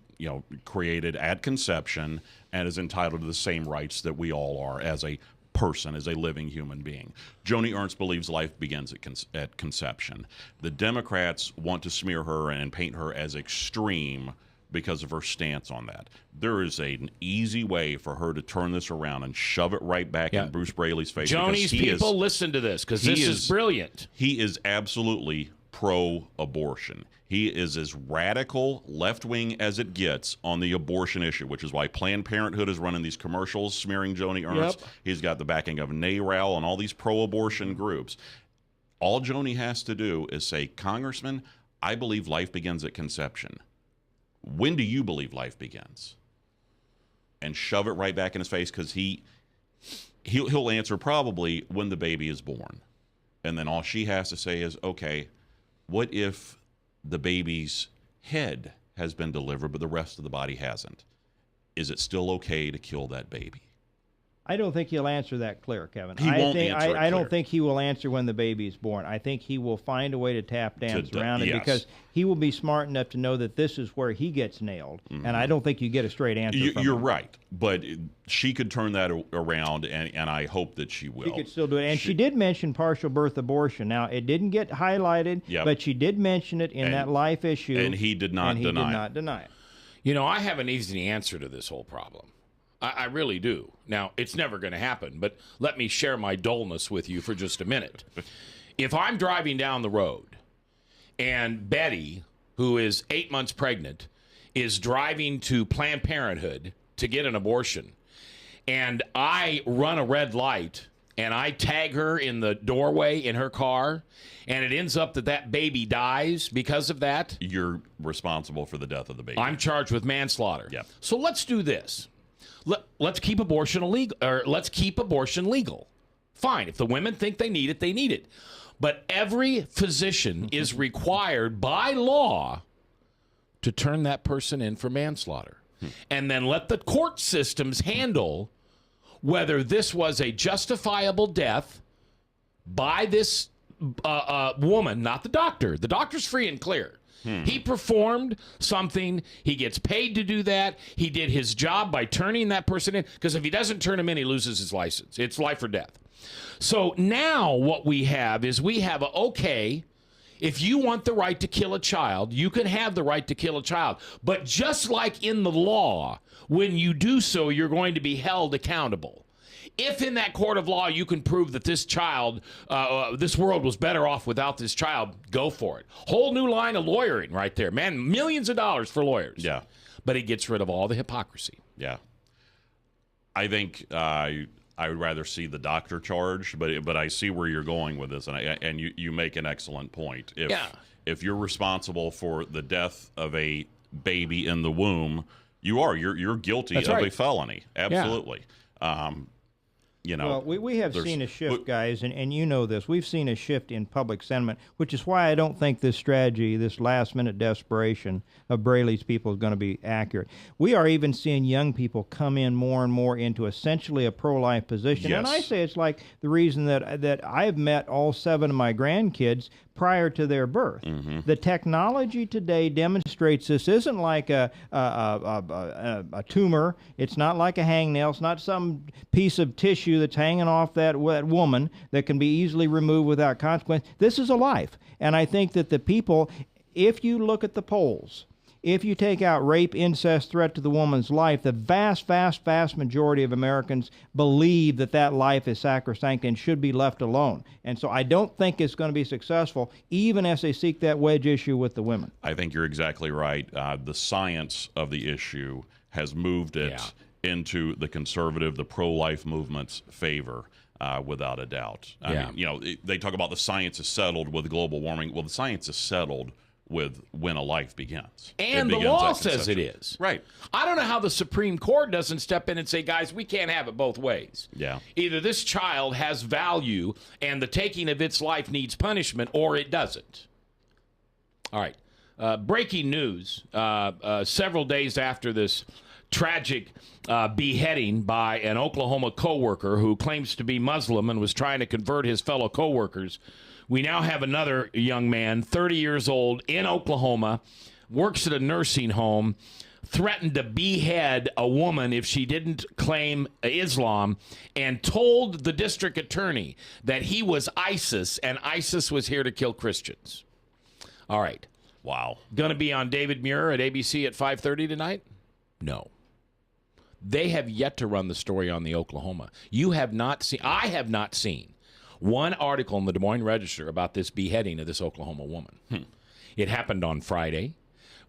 created at conception and is entitled to the same rights that we all are as a person, as a living human being. Joni Ernst believes life begins at conception. The Democrats want to smear her and paint her as extreme because of her stance on that. There is an easy way for her to turn this around and shove it right back in Bruce Braley's face. Joni's people, listen to this, because this is brilliant. He is absolutely pro-abortion. He is as radical left-wing as it gets on the abortion issue, which is why Planned Parenthood is running these commercials smearing Joni Ernst. Yep. He's got the backing of NARAL and all these pro-abortion groups. All Joni has to do is say, Congressman, I believe life begins at conception. When do you believe life begins? And shove it right back in his face, because he'll answer probably when the baby is born. And then all she has to say is, okay, what if the baby's head has been delivered but the rest of the body hasn't? Is it still okay to kill that baby? I don't think he'll answer that clear, Kevin. He won't answer it I don't think he will answer when the baby is born. I think he will find a way to tap dance around it, because he will be smart enough to know that this is where he gets nailed. Mm-hmm. And I don't think you get a straight answer from You're him. right. But she could turn that around, and I hope that she will. She could still do it. And she did mention partial birth abortion. Now, it didn't get highlighted, but she did mention it in that life issue. And he did not deny it. I have an easy answer to this whole problem. I really do. Now, it's never going to happen, but let me share my dullness with you for just a minute. If I'm driving down the road and Betty, who is 8 months pregnant, is driving to Planned Parenthood to get an abortion, and I run a red light and I tag her in the doorway in her car, and it ends up that baby dies because of that, you're responsible for the death of the baby. I'm charged with manslaughter. Yep. So let's do this. Let's keep abortion illegal, or let's keep abortion legal. Fine. If the women think they need it, they need it. But every physician is required by law to turn that person in for manslaughter. And then let the court systems handle whether this was a justifiable death by this woman, not the doctor. The doctor's free and clear. He performed something. He gets paid to do that. He did his job by turning that person in, because if he doesn't turn him in, he loses his license. It's life or death. So now what we have is okay, if you want the right to kill a child, you can have the right to kill a child. But just like in the law, when you do so, you're going to be held accountable. If in that court of law you can prove that this child, this world was better off without this child, go for it. Whole new line of lawyering right there. Man, millions of dollars for lawyers. Yeah. But it gets rid of all the hypocrisy. Yeah. I think I would rather see the doctor charged, but I see where you're going with this, and you make an excellent point. If you're responsible for the death of a baby in the womb, you're guilty of a felony. Absolutely. Well, we have seen a shift, guys, and you know this. We've seen a shift in public sentiment, which is why I don't think this strategy, this last-minute desperation of Braley's people is going to be accurate. We are even seeing young people come in more and more into essentially a pro-life position. Yes. And I say it's like the reason that I've met all 7 of my grandkids prior to their birth. The technology today demonstrates this isn't like a tumor. It's not like a hangnail. It's not some piece of tissue that's hanging off that woman that can be easily removed without consequence. This is a life. And I think that the people, if you look at the polls, if you take out rape, incest, threat to the woman's life, the vast, vast, vast majority of Americans believe that life is sacrosanct and should be left alone. And so I don't think it's going to be successful, even as they seek that wedge issue with the women. I think you're exactly right. The science of the issue has moved it into the conservative, the pro-life movement's favor. Without a doubt. I mean, they talk about the science is settled with global warming. Well, the science is settled with when a life begins. And the law says it is. Right. I don't know how the Supreme Court doesn't step in and say, guys, we can't have it both ways. Yeah. Either this child has value and the taking of its life needs punishment, or it doesn't. All right. Breaking news. Several days after this tragic beheading by an Oklahoma coworker who claims to be Muslim and was trying to convert his fellow coworkers, we now have another young man, 30 years old, in Oklahoma, works at a nursing home, threatened to behead a woman if she didn't claim Islam, and told the district attorney that he was ISIS and ISIS was here to kill Christians. All right. Wow. Going to be on David Muir at ABC at 5:30 tonight? No. They have yet to run the story on the Oklahoma. I have not seen one article in the Des Moines Register about this beheading of this Oklahoma woman. It happened on Friday.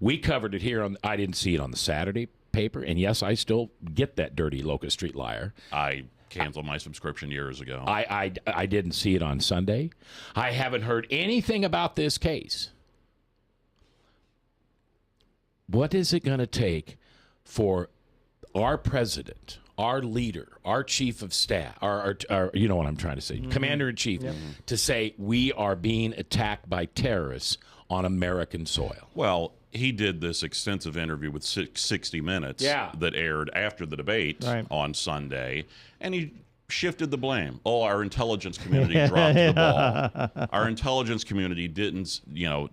We covered it here. I didn't see it on the Saturday paper. And yes, I still get that dirty Locust Street liar. I canceled my subscription years ago. I didn't see it on Sunday. I haven't heard anything about this case. What is it going to take for our president, our leader, our chief of staff, our you know what I'm trying to say, commander-in-chief, to say we are being attacked by terrorists on American soil? Well, he did this extensive interview with 60 Minutes that aired after the debate on Sunday, and he shifted the blame. Oh, our intelligence community dropped the ball. Our intelligence community didn't,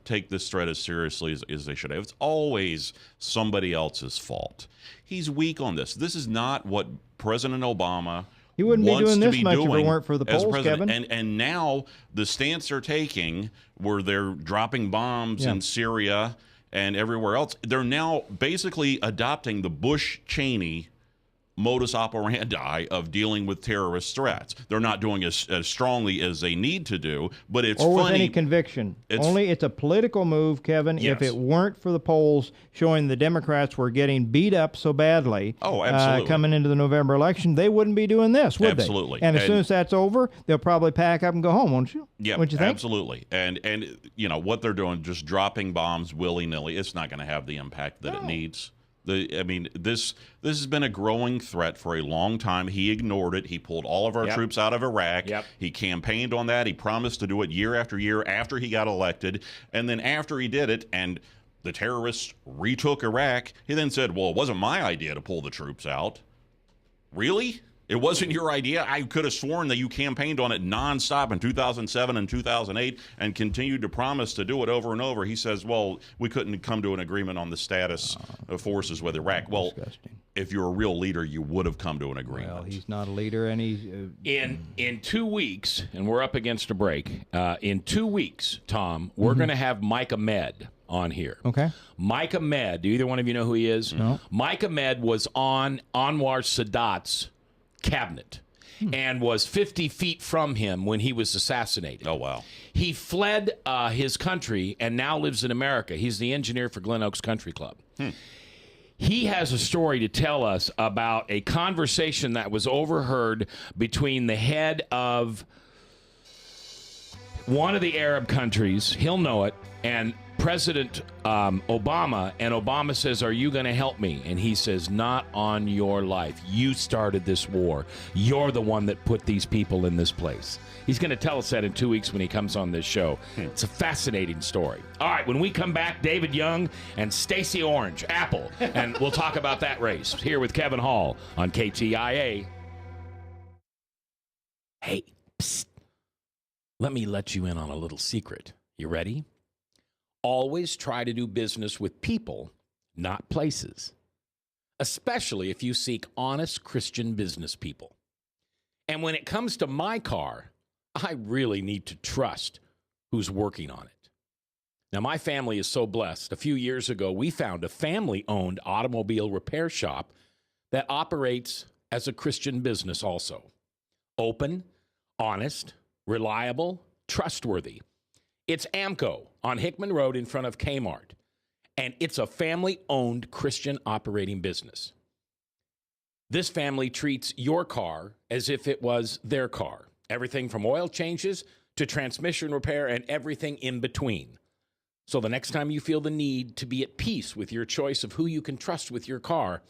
take this threat as seriously as they should have. It's always somebody else's fault. He's weak on this. This is not what President Obama He wouldn't be doing this much if it weren't for the as polls, president. Kevin. And now the stance they're taking, where they're dropping bombs in Syria and everywhere else, they're now basically adopting the Bush-Cheney modus operandi of dealing with terrorist threats. They're not doing as strongly as they need to do, but it's or funny. with any conviction. It's a political move, Kevin. Yes. If it weren't for the polls showing the Democrats were getting beat up so badly coming into the November election, they wouldn't be doing this, would Absolutely. they? And as soon as that's over, they'll probably pack up and go home, won't you? Yeah, Wouldn't you think? absolutely. And what they're doing, just dropping bombs willy-nilly, it's not going to have the impact that it needs. This has been a growing threat for a long time. He ignored it. He pulled all of our troops out of Iraq. He campaigned on that. He promised to do it year after year after he got elected. And then after he did it and the terrorists retook Iraq, he then said, well, it wasn't my idea to pull the troops out. Really? It wasn't your idea? I could have sworn that you campaigned on it nonstop in 2007 and 2008 and continued to promise to do it over and over. He says, well, we couldn't come to an agreement on the status of forces with Iraq. Well, disgusting. If you're a real leader, you would have come to an agreement. Well, he's not a leader, and he's... In 2 weeks, and we're up against a break, in 2 weeks, Tom, we're going to have Mike Ahmed on here. Okay. Mike Ahmed, do either one of you know who he is? No. Mike Ahmed was on Anwar Sadat's cabinet and was 50 feet from him when he was assassinated. Oh, wow. He fled his country and now lives in America. He's the engineer for Glen Oaks Country Club. He has a story to tell us about a conversation that was overheard between the head of one of the Arab countries, he'll know it, and President Obama, and Obama says, "Are you going to help me?" And he says, "Not on your life. You started this war. You're the one that put these people in this place." He's going to tell us that in 2 weeks when he comes on this show. It's a fascinating story. All right, when we come back, David Young and Stacey Orange, Apple, and we'll talk about that race here with Kevin Hall on KTIA. Hey, psst. Let me let you in on a little secret. You ready? Always try to do business with people, not places, especially if you seek honest Christian business people. And when it comes to my car, I really need to trust who's working on it. Now, my family is so blessed. A few years ago, we found a family-owned automobile repair shop that operates as a Christian business also. Open, honest, reliable, trustworthy. It's AMCO on Hickman Road in front of Kmart, and it's a family-owned Christian operating business. This family treats your car as if it was their car. Everything from oil changes to transmission repair and everything in between. So the next time you feel the need to be at peace with your choice of who you can trust with your car,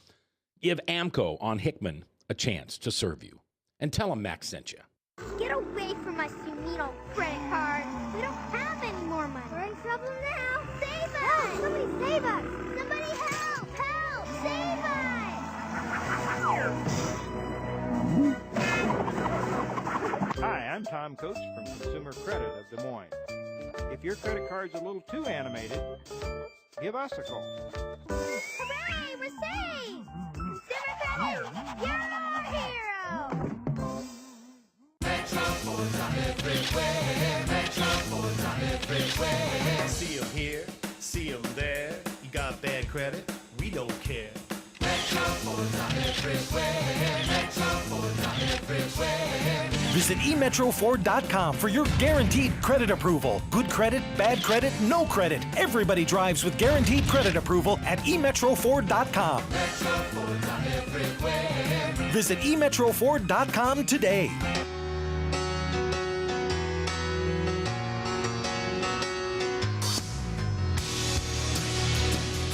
give AMCO on Hickman a chance to serve you. And tell them Max sent you. Get away from my Sumito credit card. We don't have any more money. We're in trouble now. Save us! Help! Somebody save us! Somebody help! Help! Save us! Hi, I'm Tom Coates from Consumer Credit of Des Moines. If your credit card's a little too animated, give us a call. Hooray! We're saved! Consumer Credit, you're our hero! Metro Ford's on everywhere. Metro Ford's on everywhere. See 'em here, see 'em there. You got bad credit? We don't care. Metro Ford's on everywhere. Metro Ford's on everywhere. Visit emetroford.com for your guaranteed credit approval. Good credit, bad credit, no credit. Everybody drives with guaranteed credit approval at emetroford.com. Metro Ford's on everywhere. Visit emetroford.com today.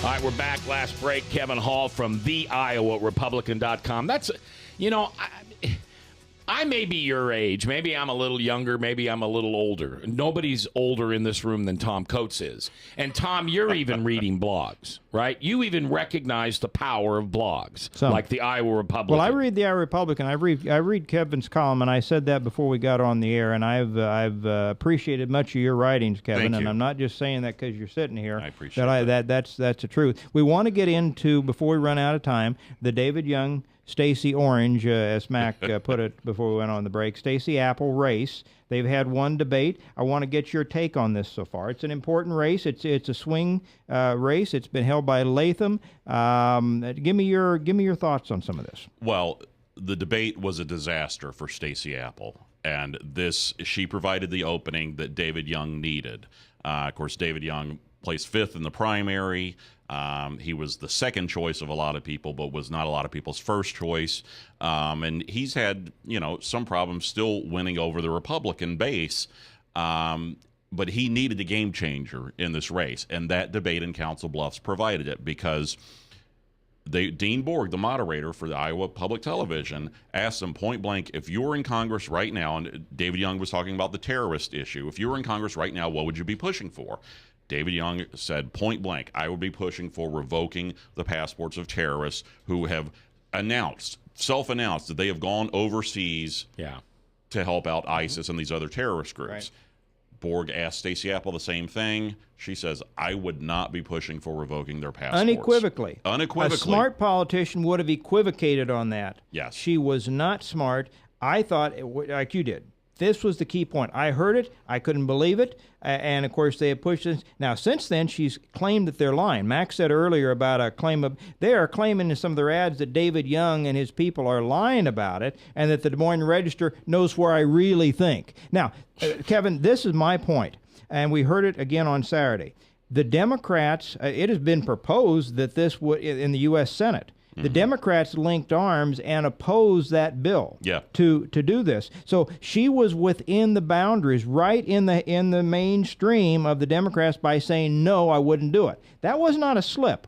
All right, we're back. Last break. Kevin Hall from theiowarepublican.com. That's, I may be your age. Maybe I'm a little younger. Maybe I'm a little older. Nobody's older in this room than Tom Coates is. And, Tom, you're even reading blogs, right? You even recognize the power of blogs, like the Iowa Republican. Well, I read the Iowa Republican. I read Kevin's column, and I said that before we got on the air, and I've appreciated much of your writings, Kevin. Thank and you. I'm not just saying that because you're sitting here. I appreciate That's the truth. We want to get into, before we run out of time, the David Young, Stacey Orange, as Mac put it before we went on the break, Stacey Apple race. They've had one debate. I want to get your take on this so far. It's an important race. It's a swing race. It's been held by Latham. Give me your thoughts on some of this. Well, the debate was a disaster for Stacey Apple, and she provided the opening that David Young needed. Of course, David Young placed fifth in the primary. He was the second choice of a lot of people, but was not a lot of people's first choice. And he's had, some problems still winning over the Republican base. But he needed a game changer in this race. And that debate in Council Bluffs provided it, because Dean Borg, the moderator for the Iowa Public Television, asked him point blank, if you were in Congress right now, and David Young was talking about the terrorist issue, if you were in Congress right now, what would you be pushing for? David Young said point blank, I would be pushing for revoking the passports of terrorists who have self-announced that they have gone overseas to help out ISIS and these other terrorist groups. Right. Borg asked Stacey Apple the same thing. She says, I would not be pushing for revoking their passports. Unequivocally. Unequivocally. A smart politician would have equivocated on that. Yes. She was not smart. I thought, like you did, this was the key point. I heard it. I couldn't believe it. And, of course, they have pushed this. Now, since then, she's claimed that they're lying. Max said earlier about a claim of, they are claiming in some of their ads that David Young and his people are lying about it, and that the Des Moines Register knows where I really think. Now, Kevin, this is my point, and we heard it again on Saturday. the Democrats, it has been proposed that this would, in the U.S. Senate, the Democrats linked arms and opposed that bill to do this. So she was within the boundaries, right in the mainstream of the Democrats by saying, no, I wouldn't do it. That was not a slip.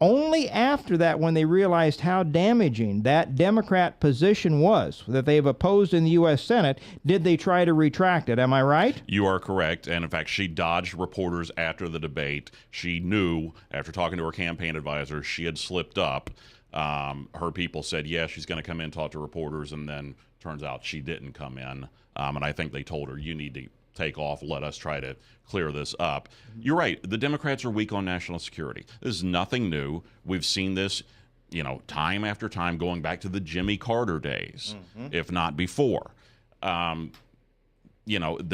Only after that, when they realized how damaging that Democrat position was that they've opposed in the U.S. Senate, did they try to retract it. Am I right? You are correct. And in fact, she dodged reporters after the debate. She knew, after talking to her campaign advisor, she had slipped up. Her people said, yeah, she's going to come in, talk to reporters, and then turns out she didn't come in. And I think they told her, you need to take off, let us try to clear this up. You're right. The Democrats are weak on national security. This is nothing new. We've seen this, time after time, going back to the Jimmy Carter days, if not before. They're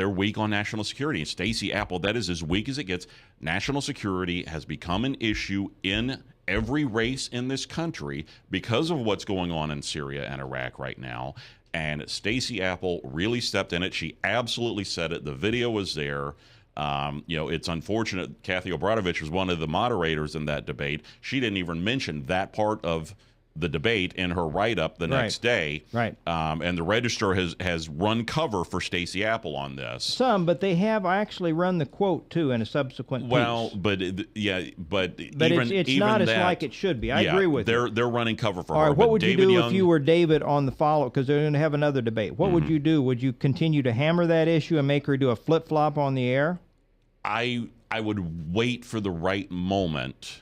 weak on national security. And Stacey Apple, that is as weak as it gets. National security has become an issue in every race in this country because of what's going on in Syria and Iraq right now. And Stacey Apple really stepped in it. She absolutely said it. The video was there. It's unfortunate. Kathy Obradovich was one of the moderators in that debate. She didn't even mention that part of the debate in her write-up the next day. Right. And the Register has run cover for Stacey Apple on this. Some, but they have actually run the quote, too, in a subsequent piece. Well, but it's not as like it should be. I agree with you. They're running cover for her. All right, what would you do if you were David on the follow? Because they're going to have another debate. What would you do? Would you continue to hammer that issue and make her do a flip-flop on the air? I would wait for the right moment.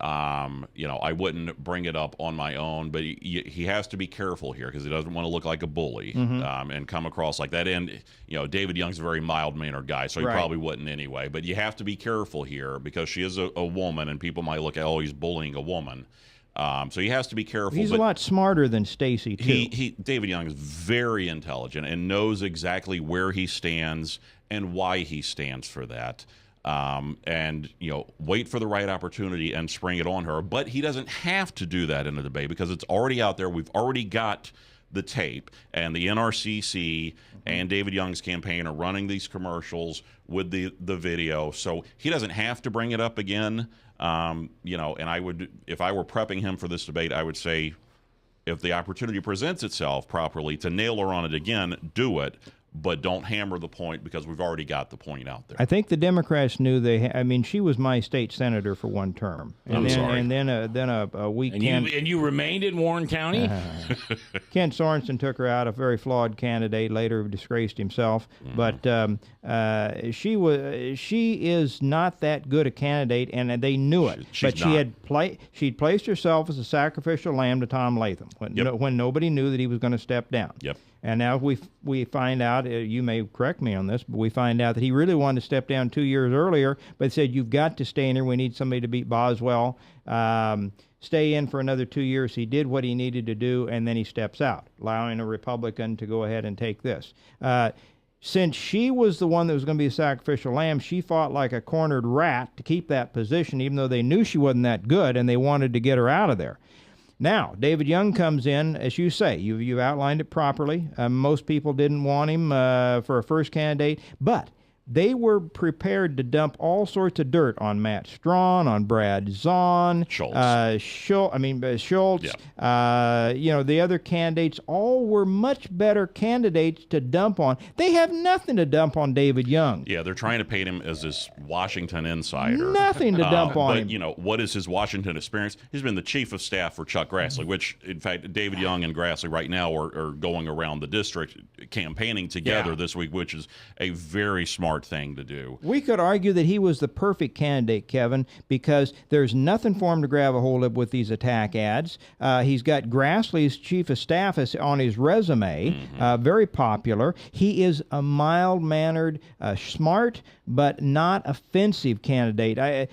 I wouldn't bring it up on my own, but he has to be careful here because he doesn't want to look like a bully and come across like that. And, David Young's a very mild-mannered guy, so he probably wouldn't anyway. But you have to be careful here because she is a woman, and people might look at, he's bullying a woman. So he has to be careful. He's a lot smarter than Stacey, too. David Young is very intelligent and knows exactly where he stands and why he stands for that. Wait for the right opportunity and spring it on her. But he doesn't have to do that in a debate because it's already out there. We've already got the tape, and the NRCC and David Young's campaign are running these commercials with the video. So he doesn't have to bring it up again. And I would, if I were prepping him for this debate, I would say, if the opportunity presents itself properly to nail her on it again, do it. But don't hammer the point because we've already got the point out there. I think the Democrats knew she was my state senator for one term. And then a weekend. And you remained in Warren County? Ken Sorensen took her out, a very flawed candidate, later disgraced himself. But she is not that good a candidate, and they knew it. She'd placed herself as a sacrificial lamb to Tom Latham when nobody knew that he was going to step down. Yep. And now we find out, you may correct me on this, but we find out that he really wanted to step down 2 years earlier, but said, you've got to stay in here. We need somebody to beat Boswell. Stay in for another 2 years. He did what he needed to do, and then he steps out, allowing a Republican to go ahead and take this. Since she was the one that was going to be a sacrificial lamb, she fought like a cornered rat to keep that position, even though they knew she wasn't that good, and they wanted to get her out of there. Now, David Young comes in, as you say, you've outlined it properly. Most people didn't want him for a first candidate, but they were prepared to dump all sorts of dirt on Matt Strawn, on Brad Zahn, Schultz. The other candidates all were much better candidates to dump on. They have nothing to dump on David Young. Yeah, they're trying to paint him as this Washington insider. Nothing to dump on him. But, what is his Washington experience? He's been the chief of staff for Chuck Grassley, which, in fact, David Young and Grassley right now are going around the district campaigning together this week, which is a very smart thing to do. We could argue that he was the perfect candidate, Kevin, because there's nothing for him to grab a hold of with these attack ads. He's got Grassley's chief of staff on his resume, very popular. He is a mild-mannered, smart, but not offensive candidate.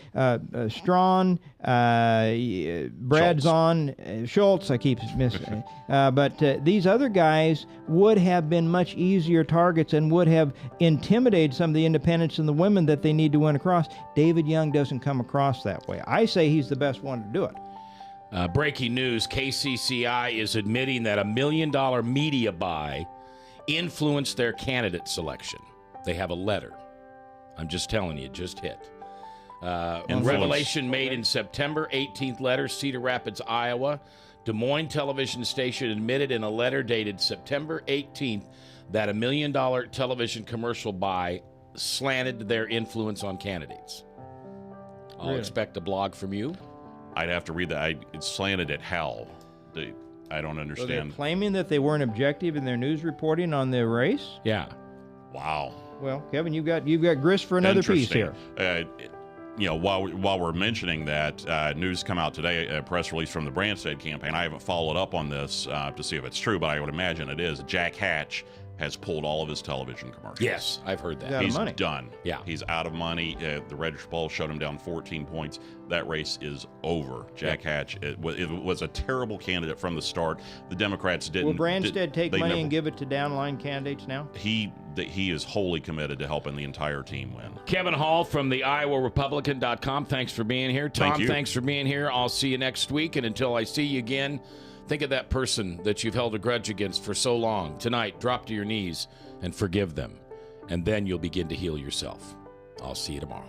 Strawn, Brad Zahn, Schultz, I keep missing. But these other guys would have been much easier targets and would have intimidated some of the independents and the women that they need to win across. David Young doesn't come across that way. I say he's the best one to do it. Breaking news, KCCI is admitting that $1 million media buy influenced their candidate selection. They have a letter. I'm just telling you, it just hit. Revelation made in September 18th letter, Cedar Rapids, Iowa. Des Moines television station admitted in a letter dated September 18th that $1 million television commercial buy slanted their influence on candidates. I'll expect a blog from you. I'd have to read that. It's slanted at hell. I don't So understand. they're claiming that they weren't objective in their news reporting on the race? Yeah. Wow. Well, Kevin, you've got grist for another piece here. While we're mentioning that, news come out today, a press release from the Branstad campaign. I haven't followed up on this to see if it's true, but I would imagine it is. Jack Hatch has pulled all of his television commercials. Yes, I've heard that. He's out of money. Done. Yeah. He's out of money. The Register poll showed him down 14 points. That race is over. Jack Hatch, it was a terrible candidate from the start. The Democrats didn't. Will Branstad take money and give it to downline candidates now? He is wholly committed to helping the entire team win. Kevin Hall from the IowaRepublican.com. Thanks for being here. Tom, thanks for being here. I'll see you next week. And until I see you again, think of that person that you've held a grudge against for so long. Tonight, drop to your knees and forgive them. And then you'll begin to heal yourself. I'll see you tomorrow.